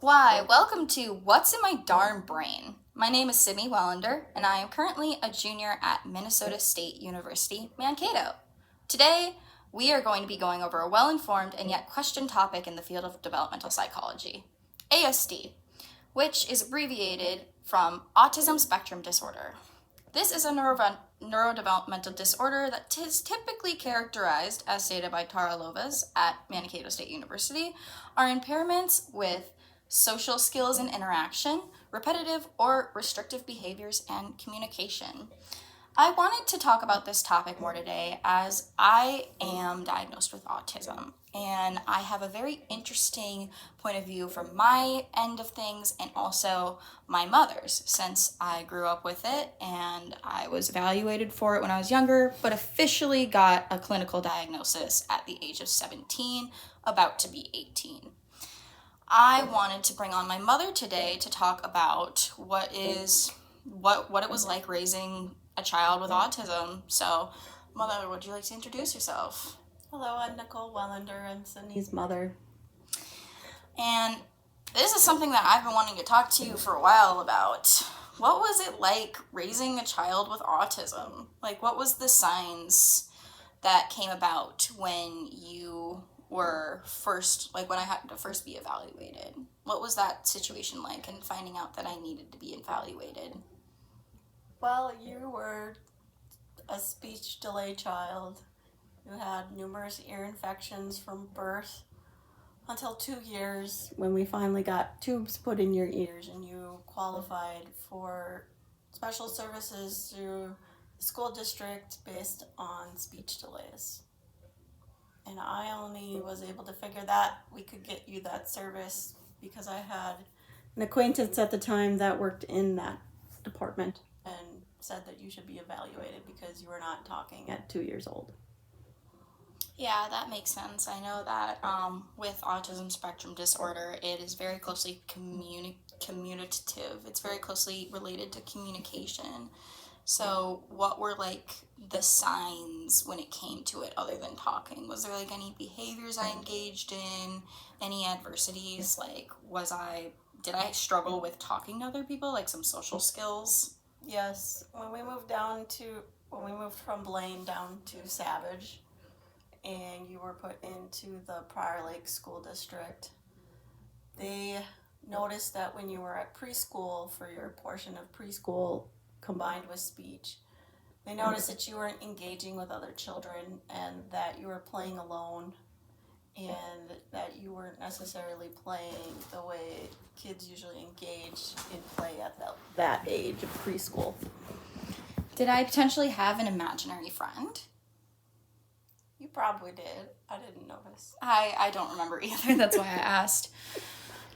Why, welcome to What's in My Darn Brain. My name is Sydney Wellander, and I am currently a junior at Minnesota State University, Mankato. Today, we are going to be going over a well informed and yet questioned topic in the field of developmental psychology ASD, which is abbreviated from Autism Spectrum Disorder. This is a neurodevelopmental disorder that is typically characterized, as stated by Tara Lovas at Mankato State University, are impairments with social skills and interaction, repetitive or restrictive behaviors, and communication. I wanted to talk about this topic more today as I am diagnosed with autism and I have a very interesting point of view from my end of things and also my mother's, since I grew up with it and I was evaluated for it when I was younger, but officially got a clinical diagnosis at the age of 17, about to be 18. I wanted to bring on my mother today to talk about what it was like raising a child with autism. So, Mother, would you like to introduce yourself? Hello, I'm Nicole Wellander. I'm Sydney's mother. And this is something that I've been wanting to talk to you for a while about. What was it like raising a child with autism? Like, what was the signs that came about when you were first, like when I had to first be evaluated? What was that situation like and finding out that I needed to be evaluated? Well, you were a speech delay child. You had numerous ear infections from birth until 2 years when we finally got tubes put in your ears and you qualified for special services through the school district based on speech delays. And I only was able to figure that we could get you that service because I had an acquaintance at the time that worked in that department and said that you should be evaluated because you were not talking at 2 years old. Yeah, that makes sense. I know that with autism spectrum disorder, it is very closely communicative. It's very closely related to communication. So, what were like the signs when it came to it other than talking? Was there like any behaviors I engaged in, any adversities? Like, did I struggle with talking to other people, like some social skills? Yes, when we moved from Blaine down to Savage, and you were put into the Prior Lake School District, they noticed that when you were at preschool for your portion of preschool combined with speech, they noticed that you weren't engaging with other children and that you were playing alone and that you weren't necessarily playing the way kids usually engage in play at that age of preschool. Did I potentially have an imaginary friend? You probably did. I didn't notice. I don't remember either. That's why I asked.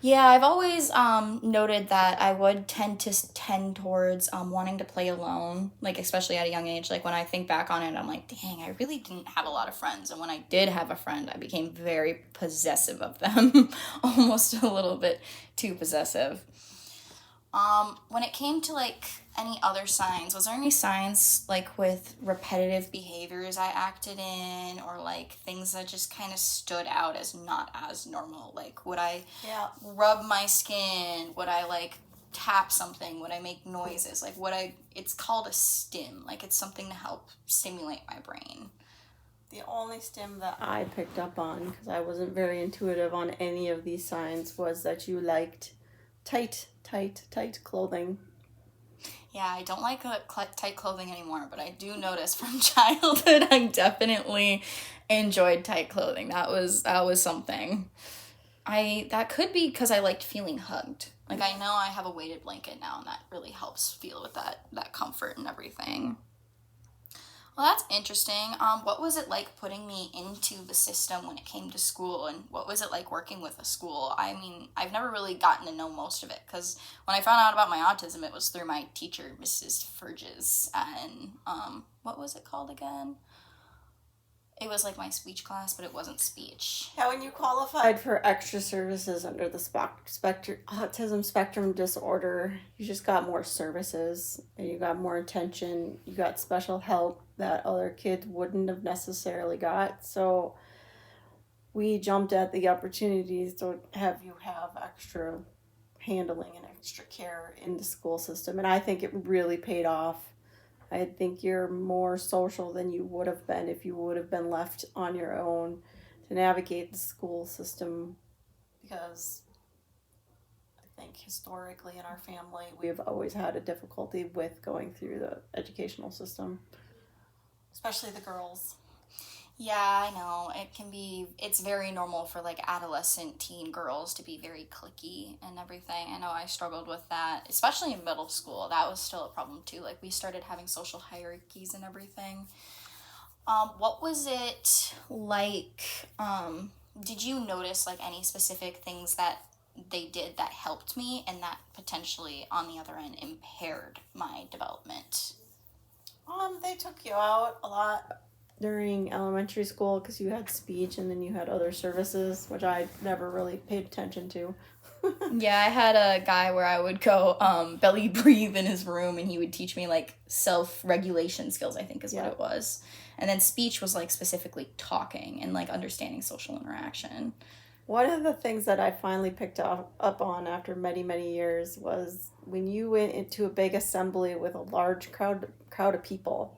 Yeah, I've always noted that I would tend towards wanting to play alone, like especially at a young age. Like when I think back on it, I'm like, dang, I really didn't have a lot of friends. And when I did have a friend, I became very possessive of them, almost a little bit too possessive. When it came to like any other signs, was there any signs like with repetitive behaviors I acted in or like things that just kind of stood out as not as normal? Like would I rub my skin? Would I like tap something? Would I make noises? Like it's called a stim. Like it's something to help stimulate my brain. The only stim that I picked up on, because I wasn't very intuitive on any of these signs, was that you liked tight clothing. Yeah, I don't like tight clothing anymore, but I do notice from childhood I definitely enjoyed tight clothing. That was something. That could be because I liked feeling hugged. Like I know I have a weighted blanket now, and that really helps feel with that comfort and everything. Well, that's interesting. What was it like putting me into the system when it came to school, and what was it like working with a school? I mean, I've never really gotten to know most of it because when I found out about my autism, it was through my teacher, Mrs. Ferges, and what was it called again? It was like my speech class, but it wasn't speech. Yeah, when you qualified for extra services under the autism spectrum disorder, you just got more services and you got more attention. You got special help that other kids wouldn't have necessarily got. So we jumped at the opportunities to have you have extra handling and extra care in the school system. And I think it really paid off. I think you're more social than you would have been if you would have been left on your own to navigate the school system, because I think historically in our family we have always had a difficulty with going through the educational system, especially the girls. Yeah, I know. It's very normal for like adolescent teen girls to be very cliquey and everything. I know I struggled with that, especially in middle school. That was still a problem too. Like we started having social hierarchies and everything. What was it like? Did you notice like any specific things that they did that helped me and that potentially on the other end impaired my development? They took you out a lot during elementary school because you had speech and then you had other services, which I never really paid attention to. Yeah, I had a guy where I would go belly breathe in his room and he would teach me like self-regulation skills, I think is what it was. And then speech was like specifically talking and like understanding social interaction. One of the things that I finally picked up on after many, many years was when you went into a big assembly with a large crowd of people.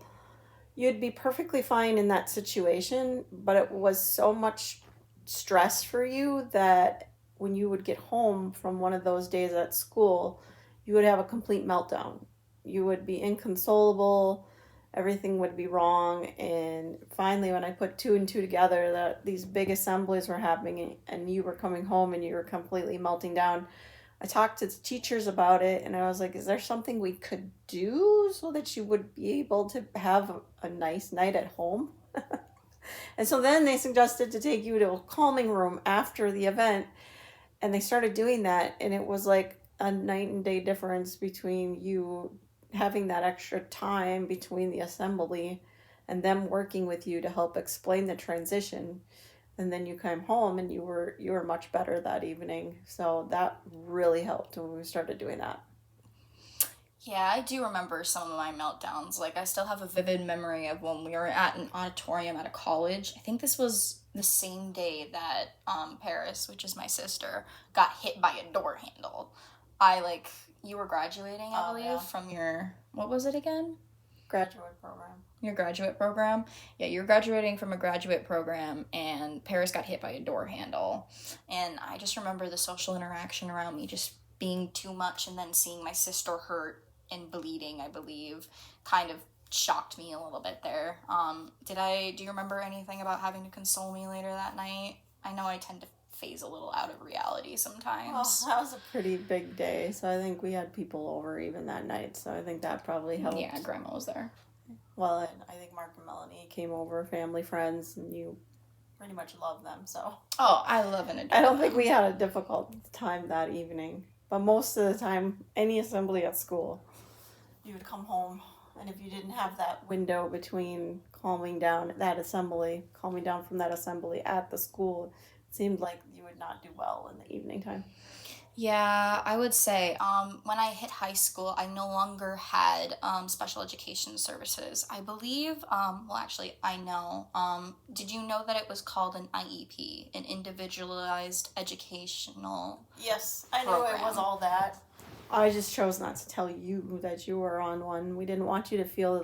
You'd be perfectly fine in that situation, but it was so much stress for you that when you would get home from one of those days at school, you would have a complete meltdown. You would be inconsolable, everything would be wrong, and finally when I put two and two together that these big assemblies were happening and you were coming home and you were completely melting down, I talked to the teachers about it and I was like, is there something we could do so that you would be able to have a nice night at home? And so then they suggested to take you to a calming room after the event, and they started doing that, and it was like a night and day difference between you having that extra time between the assembly and them working with you to help explain the transition. And then you came home and you were much better that evening. So that really helped when we started doing that. Yeah, I do remember some of my meltdowns. Like, I still have a vivid memory of when we were at an auditorium at a college. I think this was the same day that Paris, which is my sister, got hit by a door handle. You were graduating, I believe, from your, what was it again? Graduate program. Your graduate program? Yeah, you're graduating from a graduate program, and Paris got hit by a door handle. And I just remember the social interaction around me just being too much, and then seeing my sister hurt and bleeding, I believe, kind of shocked me a little bit there. Do you remember anything about having to console me later that night? I know I tend to phase a little out of reality sometimes. Well, that was a pretty big day, so I think we had people over even that night, so I think that probably helped. Yeah, Grandma was there. Well, and I think Mark and Melanie came over, family, friends, and you pretty much love them, so. Oh, I love and adore I don't think we had a difficult time that evening, but most of the time, any assembly at school, you would come home, and if you didn't have that window between calming down from that assembly at the school, it seemed like you would not do well in the evening time. Yeah, I would say when I hit high school, I no longer had special education services. I believe, I know. Did you know that it was called an IEP, an individualized educational Yes, I program? knew it was all that. I just chose not to tell you that you were on one. We didn't want you to feel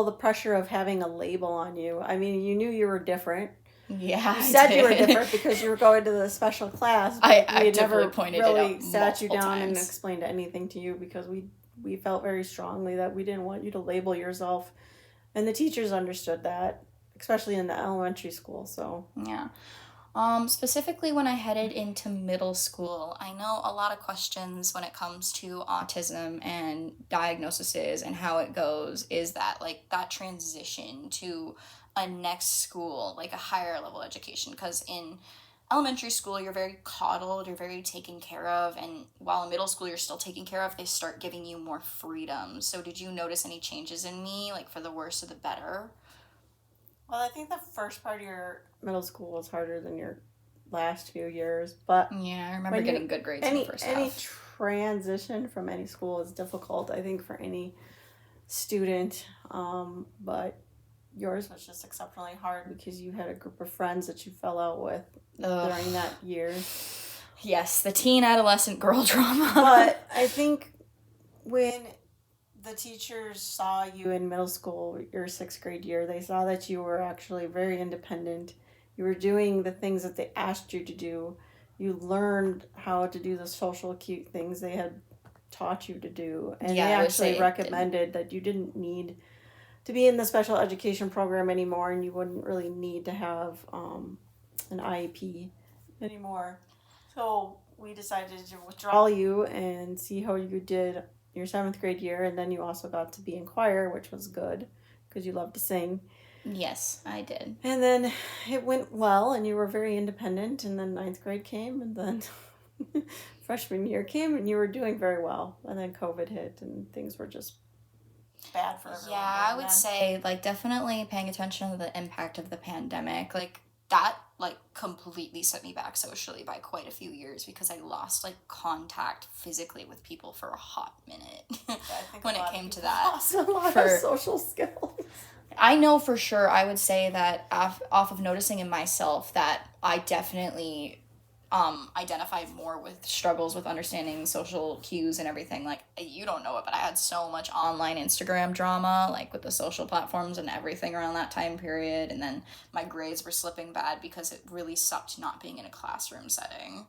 the pressure of having a label on you. I mean, you knew you were different. Yeah, you said you were different because you were going to the special class. But I never pointed really it out sat you down times. And explained anything to you because we felt very strongly that we didn't want you to label yourself, and the teachers understood that, especially in the elementary school. So yeah. Specifically when I headed into middle school, I know a lot of questions when it comes to autism and diagnoses and how it goes is that like that transition to a next school, like a higher level education, because in elementary school you're very coddled, you're very taken care of, and while in middle school you're still taken care of, they start giving you more freedom. So did you notice any changes in me, like for the worse or the better? Well, I think the first part of your middle school was harder than your last few years, but yeah, I remember getting good grades in the first half. Any transition from any school is difficult, I think, for any student, but yours was just exceptionally hard because you had a group of friends that you fell out with Ugh. during that year. Yes, the teen adolescent girl drama. But I think when the teachers saw you in middle school, your 6th grade year, they saw that you were actually very independent. You were doing the things that they asked you to do. You learned how to do the social cute things they had taught you to do. And Yeah, they I would actually say recommended that you didn't need to be in the special education program anymore, and you wouldn't really need to have an IEP anymore. So we decided to withdraw you and see how you did your 7th grade year, and then you also got to be in choir, which was good because you love to sing. Yes, I did. And then it went well, and you were very independent, and then 9th grade came, and then freshman year came, and you were doing very well. And then COVID hit, and things were just bad for everyone. Yeah, I would say, like, definitely paying attention to the impact of the pandemic. Like, that, like, completely set me back socially by quite a few years because I lost, like, contact physically with people for a hot minute when it came to that. Lost a lot of social skills. I know for sure, I would say that off of noticing in myself that I definitely identified more with struggles with understanding social cues and everything. Like, you don't know it, but I had so much online Instagram drama, like with the social platforms and everything around that time period. And then my grades were slipping bad because it really sucked not being in a classroom setting.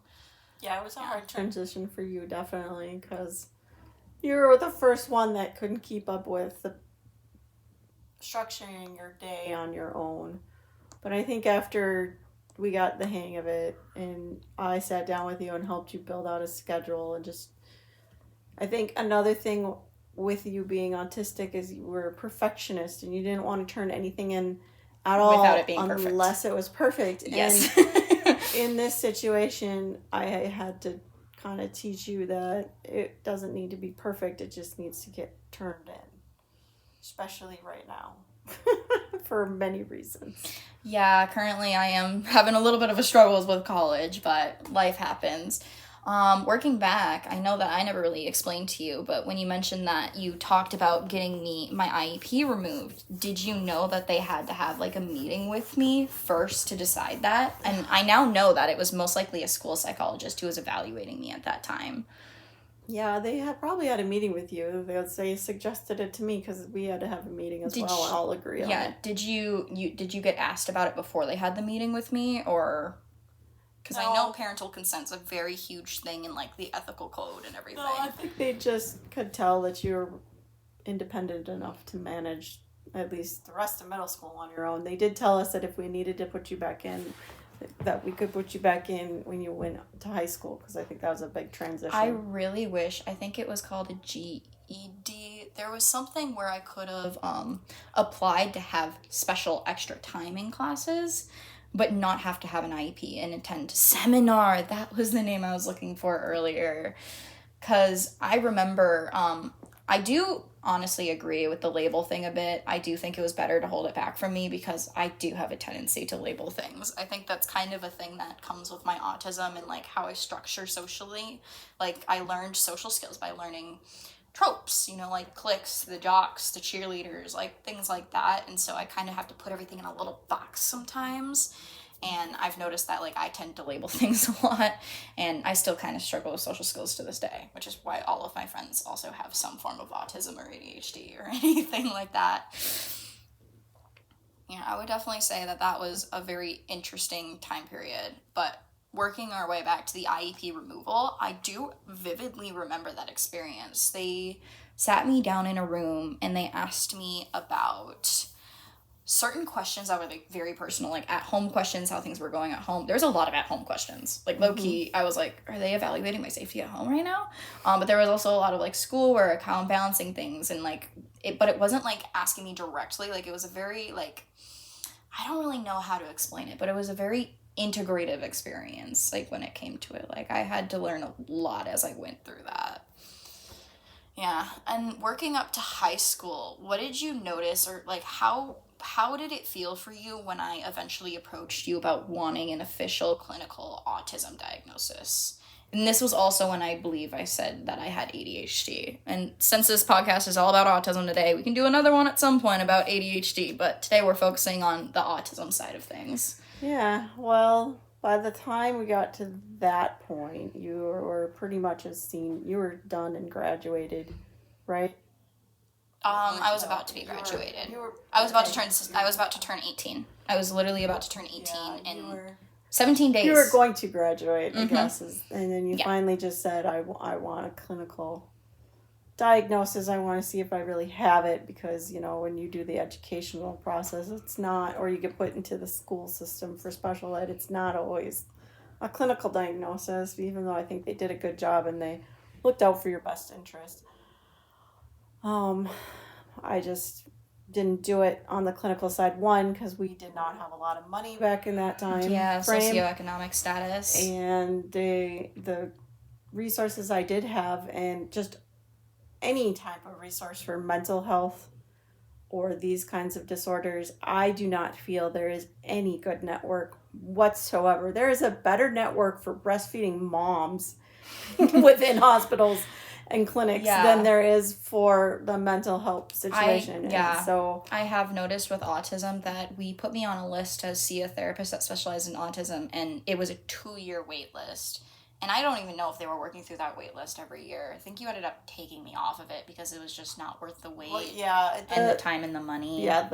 Yeah, it was a hard transition for you, definitely, because you were the first one that couldn't keep up with the structuring your day on your own. But I think after we got the hang of it and I sat down with you and helped you build out a schedule, and just, I think another thing with you being autistic is you were a perfectionist and you didn't want to turn anything in at all without it being unless it was perfect. Yes. And in this situation, I had to kind of teach you that it doesn't need to be perfect, it just needs to get turned in, especially right now. For many reasons. Yeah, currently I am having a little bit of a struggles with college, but life happens. Working back, I know that I never really explained to you, but when you mentioned that you talked about getting my IEP removed, did you know that they had to have like a meeting with me first to decide that? And I now know that it was most likely a school psychologist who was evaluating me at that time. Yeah, they probably had a meeting with you. They suggested it to me because we had to have a meeting as well. I'll agree on it. Yeah, did you get asked about it before they had the meeting with me, or? Because I know parental consent's a very huge thing in like the ethical code and everything. No, I think they just could tell that you were independent enough to manage at least the rest of middle school on your own. They did tell us that if we needed to put you back in, that we could put you back in when you went to high school, because I think that was a big transition. I really wish, I think it was called a GED. There was something where I could have applied to have special extra time in classes, but not have to have an IEP and attend seminar. That was the name I was looking for earlier. Because I remember, I do honestly agree with the label thing a bit. I do think it was better to hold it back from me because I do have a tendency to label things. I think that's kind of a thing that comes with my autism and like how I structure socially. Like, I learned social skills by learning tropes, you know, like cliques, the jocks, the cheerleaders, like things like that. And so I kind of have to put everything in a little box sometimes. And I've noticed that, like, I tend to label things a lot, and I still kind of struggle with social skills to this day, which is why all of my friends also have some form of autism or ADHD or anything like that. Yeah, I would definitely say that that was a very interesting time period, but working our way back to the IEP removal, I do vividly remember that experience. They sat me down in a room, and they asked me about certain questions that were like very personal, like at home questions, how things were going at home. There's a lot of at home questions. Like low key, I was like, are they evaluating my safety at home right now? But there was also a lot of like schoolwork, how I'm balancing things, and like it. But it wasn't like asking me directly. Like it was a very like, I don't really know how to explain it, but it was a very integrative experience. Like when it came to it, like I had to learn a lot as I went through that. Yeah, and working up to high school, what did you notice, or like how did it feel for you when I eventually approached you about wanting an official clinical autism diagnosis? And this was also when I believe I said that I had ADHD. And since this podcast is all about autism today, we can do another one at some point about ADHD. But today we're focusing on the autism side of things. Yeah, well, by the time we got to that point, you were pretty much you were done and graduated, right? I was about to be graduated. I was about to turn 18. I was literally about to turn 18 in 17 days. You were going to graduate, I guess, and then you finally just said, I want a clinical diagnosis. I want to see if I really have it, because, when you do the educational process, it's not, or you get put into the school system for special ed, it's not always a clinical diagnosis, even though I think they did a good job and they looked out for your best interest. I just didn't do it on the clinical side, one, because we did not have a lot of money back in that time frame. Socioeconomic status. And the resources I did have, and just any type of resource for mental health or these kinds of disorders, I do not feel there is any good network whatsoever. There is a better network for breastfeeding moms within hospitals and clinics than there is for the mental health situation. So I have noticed with autism that we put me on a list to see a therapist that specializes in autism, and it was a 2-year wait list. And I don't even know if they were working through that wait list every year. I think you ended up taking me off of it because it was just not worth the wait and the time and the money. Yeah,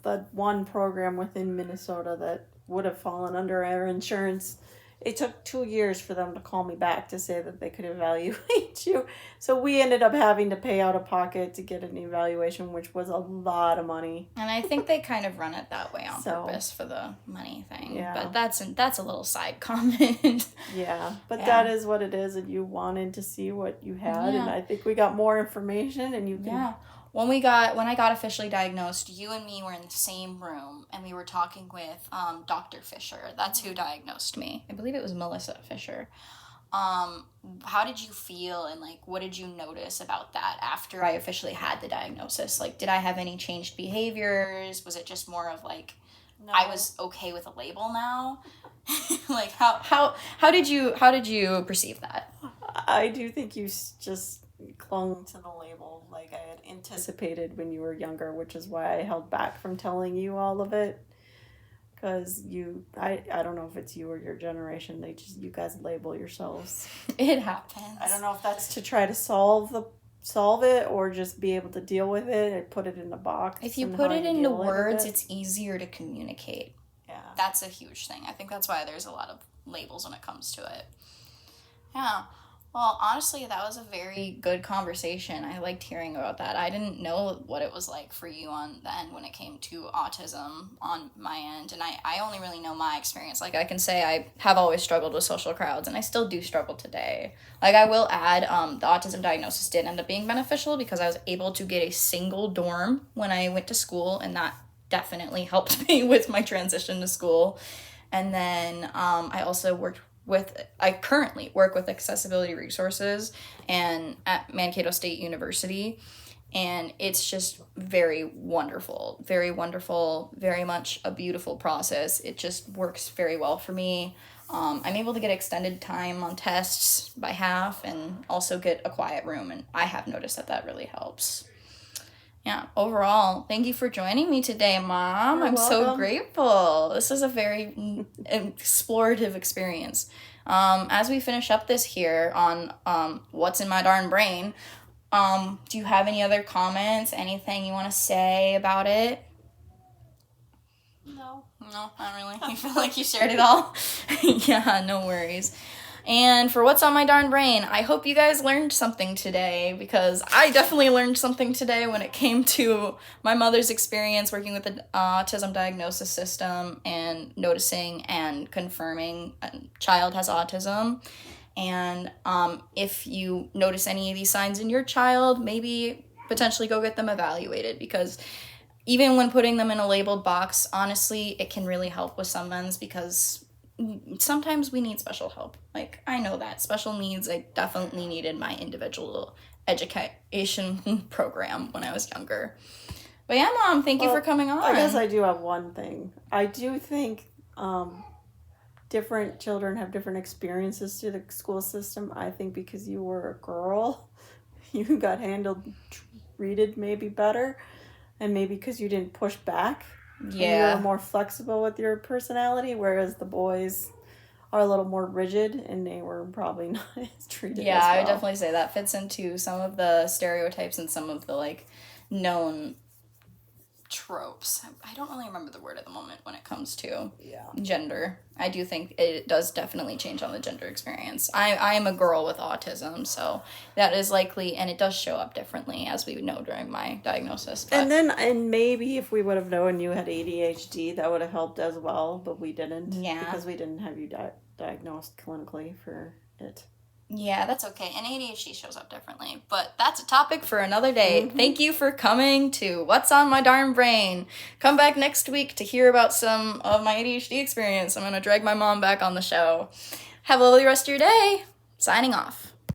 the one program within Minnesota that would have fallen under our insurance, it took 2 years for them to call me back to say that they could evaluate you. So we ended up having to pay out of pocket to get an evaluation, which was a lot of money. And I think they kind of run it that way on purpose for the money thing. Yeah. But that's a little side comment. That is what it is, and you wanted to see what you had, and I think we got more information, and you can... Yeah. When I got officially diagnosed, you and me were in the same room, and we were talking with Dr. Fisher. That's who diagnosed me. I believe it was Melissa Fisher. How did you feel, and what did you notice about that after I officially had the diagnosis? Did I have any changed behaviors? Was it just more of no. I was okay with a label now? How did you perceive that? I do think you just clung to the label like I had anticipated when you were younger, which is why I held back from telling you all of it, because I don't know if it's you or your generation, you guys label yourselves. It happens. I don't know if that's to try to solve it or just be able to deal with it and put it in a box. If you put it into words, it's easier to communicate. Yeah, that's a huge thing. I think that's why there's a lot of labels when it comes to it. Yeah. Well, honestly, that was a very good conversation. I liked hearing about that. I didn't know what it was like for you on the end when it came to autism on my end. And I only really know my experience. I can say I have always struggled with social crowds, and I still do struggle today. I will add, the autism diagnosis did end up being beneficial because I was able to get a single dorm when I went to school, and that definitely helped me with my transition to school. And then I also I currently work with accessibility resources and at Mankato State University, and it's just very wonderful, very much a beautiful process. It just works very well for me. I'm able to get extended time on tests by half and also get a quiet room, and I have noticed that really helps. Yeah, overall, thank you for joining me today, Mom. You're welcome. So grateful. This was a very explorative experience. As we finish up this here on What's in My Darn Brain, do you have any other comments, anything you want to say about it? No, not really. I feel like you shared it all. Yeah, no worries. And for What's on My Darn Brain, I hope you guys learned something today, because I definitely learned something today when it came to my mother's experience working with the autism diagnosis system and noticing and confirming a child has autism. And if you notice any of these signs in your child, maybe potentially go get them evaluated, because even when putting them in a labeled box, honestly, it can really help with some ends, because sometimes we need special help. I know that special needs, I definitely needed my individual education program when I was younger. But yeah, Mom, thank you for coming on. I guess I do have one thing. I do think different children have different experiences through the school system. I think because you were a girl, you got treated maybe better, and maybe because you didn't push back. Yeah. And you were more flexible with your personality, whereas the boys are a little more rigid, and they were probably not as treated as well. I would definitely say that fits into some of the stereotypes and some of the, like, known tropes. I don't really remember the word at the moment when it comes to gender. I do think it does definitely change on the gender experience. I am a girl with autism, so that is likely, and it does show up differently, as we know during my diagnosis. But. And maybe if we would have known you had ADHD, that would have helped as well, but we didn't. Yeah. Because we didn't have you diagnosed clinically for it. Yeah, that's okay. And ADHD shows up differently. But that's a topic for another day. Mm-hmm. Thank you for coming to What's on My Darn Brain. Come back next week to hear about some of my ADHD experience. I'm going to drag my mom back on the show. Have a lovely rest of your day. Signing off.